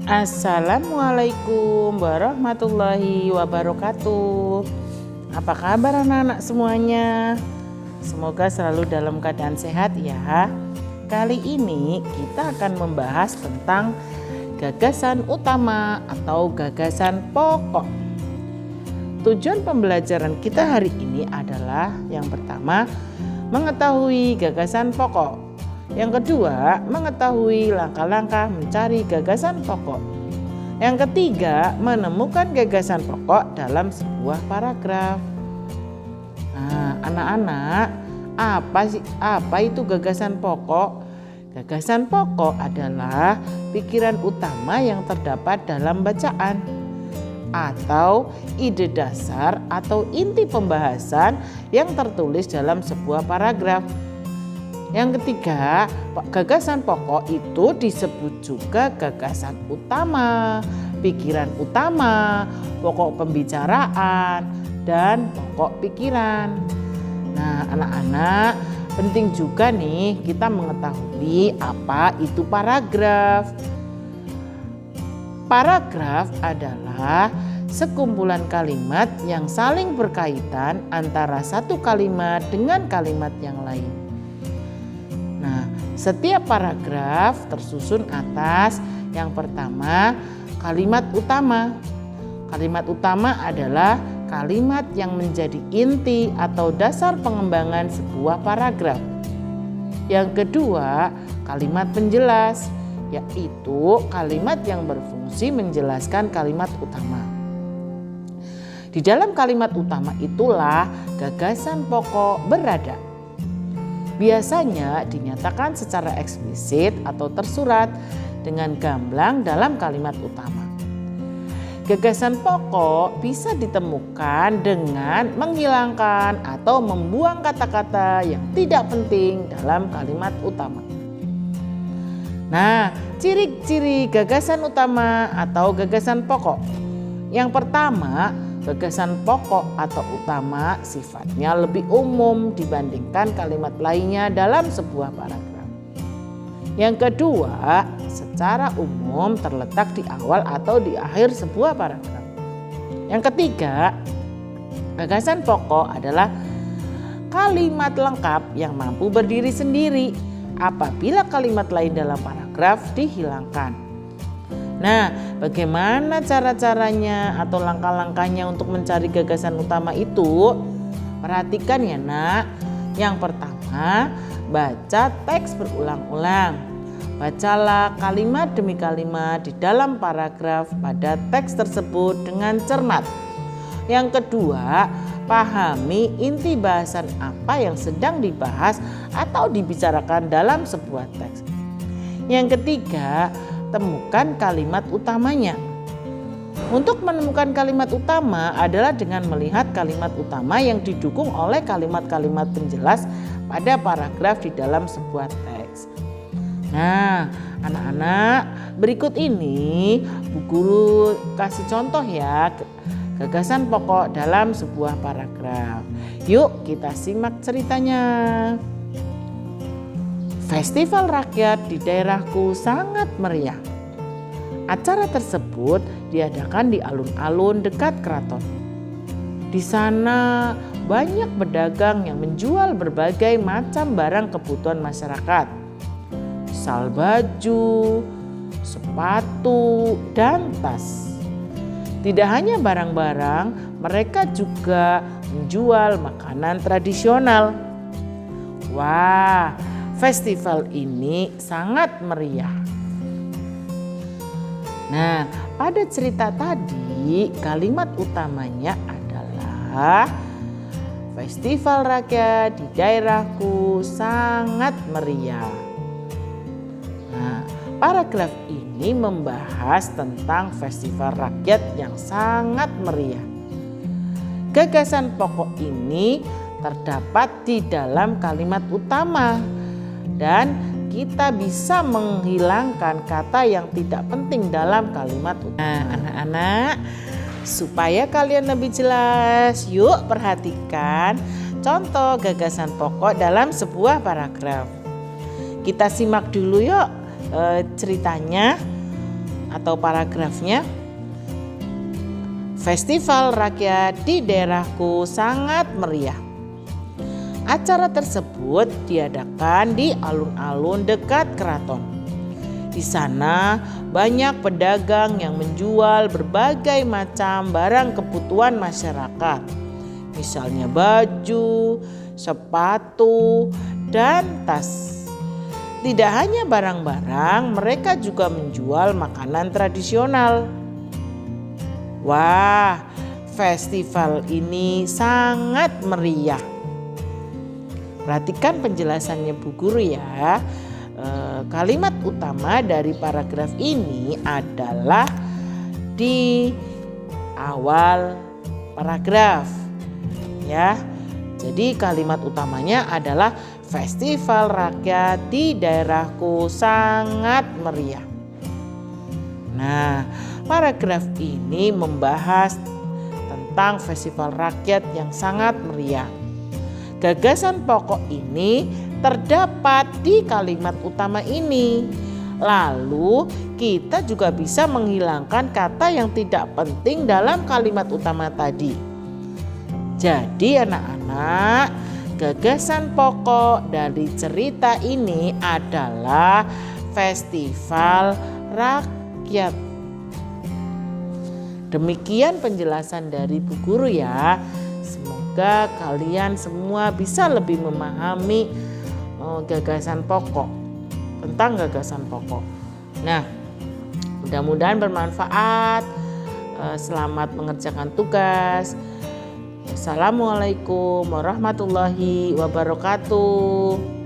Assalamualaikum warahmatullahi wabarakatuh. Apa kabar anak-anak semuanya? Semoga selalu dalam keadaan sehat ya. Kali ini kita akan membahas tentang gagasan utama atau gagasan pokok. Tujuan pembelajaran kita hari ini adalah yang pertama, mengetahui gagasan pokok. Yang kedua, mengetahui langkah-langkah mencari gagasan pokok. Yang ketiga, menemukan gagasan pokok dalam sebuah paragraf. Nah, anak-anak, apa itu gagasan pokok? Gagasan pokok adalah pikiran utama yang terdapat dalam bacaan atau ide dasar atau inti pembahasan yang tertulis dalam sebuah paragraf. Yang ketiga, gagasan pokok itu disebut juga gagasan utama, pikiran utama, pokok pembicaraan, dan pokok pikiran. Nah, anak-anak, penting juga nih kita mengetahui apa itu paragraf. Paragraf adalah sekumpulan kalimat yang saling berkaitan antara satu kalimat dengan kalimat yang lain. Nah, setiap paragraf tersusun atas yang pertama kalimat utama. Kalimat utama adalah kalimat yang menjadi inti atau dasar pengembangan sebuah paragraf. Yang kedua, kalimat penjelas, yaitu kalimat yang berfungsi menjelaskan kalimat utama. Di dalam kalimat utama itulah gagasan pokok berada. Biasanya dinyatakan secara eksplisit atau tersurat dengan gamblang dalam kalimat utama. Gagasan pokok bisa ditemukan dengan menghilangkan atau membuang kata-kata yang tidak penting dalam kalimat utama. Nah, ciri-ciri gagasan utama atau gagasan pokok. Yang pertama, gagasan pokok atau utama sifatnya lebih umum dibandingkan kalimat lainnya dalam sebuah paragraf. Yang kedua, secara umum terletak di awal atau di akhir sebuah paragraf. Yang ketiga, gagasan pokok adalah kalimat lengkap yang mampu berdiri sendiri apabila kalimat lain dalam paragraf dihilangkan. Nah, bagaimana cara-caranya atau langkah-langkahnya untuk mencari gagasan utama itu? Perhatikan ya nak. Yang pertama, baca teks berulang-ulang. Bacalah kalimat demi kalimat di dalam paragraf pada teks tersebut dengan cermat. Yang kedua, pahami inti bahasan apa yang sedang dibahas atau dibicarakan dalam sebuah teks. Yang ketiga, temukan kalimat utamanya. Untuk menemukan kalimat utama adalah dengan melihat kalimat utama yang didukung oleh kalimat-kalimat penjelas pada paragraf di dalam sebuah teks. Nah, anak-anak, berikut ini Bu Guru kasih contoh ya gagasan pokok dalam sebuah paragraf. Yuk kita simak ceritanya. Festival rakyat di daerahku sangat meriah. Acara tersebut diadakan di alun-alun dekat keraton. Di sana banyak pedagang yang menjual berbagai macam barang kebutuhan masyarakat. Misal baju, sepatu, dan tas. Tidak hanya barang-barang, mereka juga menjual makanan tradisional. Wah, festival ini sangat meriah. Nah, pada cerita tadi kalimat utamanya adalah festival rakyat di daerahku sangat meriah. Nah, paragraf ini membahas tentang festival rakyat yang sangat meriah. Gagasan pokok ini terdapat di dalam kalimat utama. Dan kita bisa menghilangkan kata yang tidak penting dalam kalimat utama. Nah, anak-anak, supaya kalian lebih jelas, yuk perhatikan contoh gagasan pokok dalam sebuah paragraf. Kita simak dulu yuk ceritanya. atau paragrafnya. Festival rakyat di daerahku sangat meriah. Acara tersebut diadakan di alun-alun dekat keraton. Di sana banyak pedagang yang menjual berbagai macam barang kebutuhan masyarakat. Misalnya baju, sepatu, dan tas. Tidak hanya barang-barang, mereka juga menjual makanan tradisional. Wah, festival ini sangat meriah. Perhatikan penjelasannya Bu Guru ya. Kalimat utama dari paragraf ini adalah di awal paragraf. Ya. Jadi kalimat utamanya adalah festival rakyat di daerahku sangat meriah. Nah, paragraf ini membahas tentang festival rakyat yang sangat meriah. Gagasan pokok ini terdapat di kalimat utama ini. Lalu kita juga bisa menghilangkan kata yang tidak penting dalam kalimat utama tadi. Jadi anak-anak, gagasan pokok dari cerita ini adalah festival rakyat. Demikian penjelasan dari Bu Guru ya. Semoga kalian semua bisa lebih memahami gagasan pokok, tentang gagasan pokok. Nah, mudah-mudahan bermanfaat. Selamat mengerjakan tugas. Assalamualaikum warahmatullahi wabarakatuh.